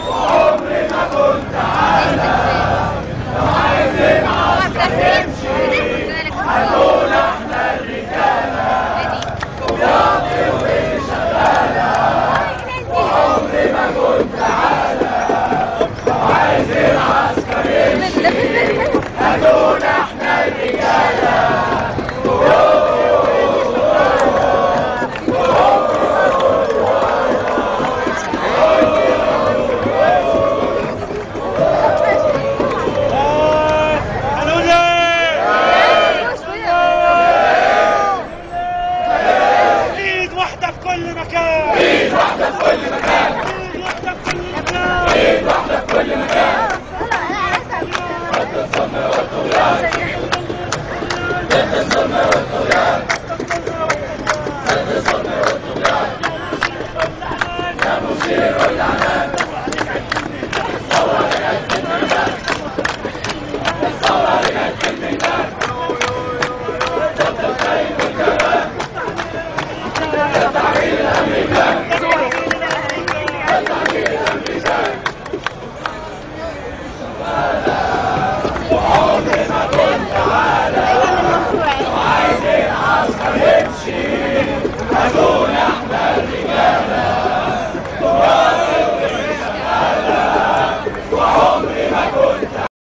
عمري ما كنت عارف لو عايزين عسكر يمشي هنقول احنا الرجالة وياضي ورجل شغالة. وعمري ما كنت عارف لو عايزين عسكر يمشي هنقول احنا الرجالة كل مكان ايد واحدة في كل مكان ايد واحدة في كل مكان ضد الظلم والطغيان ضد الظلم والطغيان ضد الظلم والطغيان يا مشير العنان الثورة رجعت في الميدان الثورة رجعت في الميدان ضد الخاين والجبان التحرير الامريكان التحرير الامريكان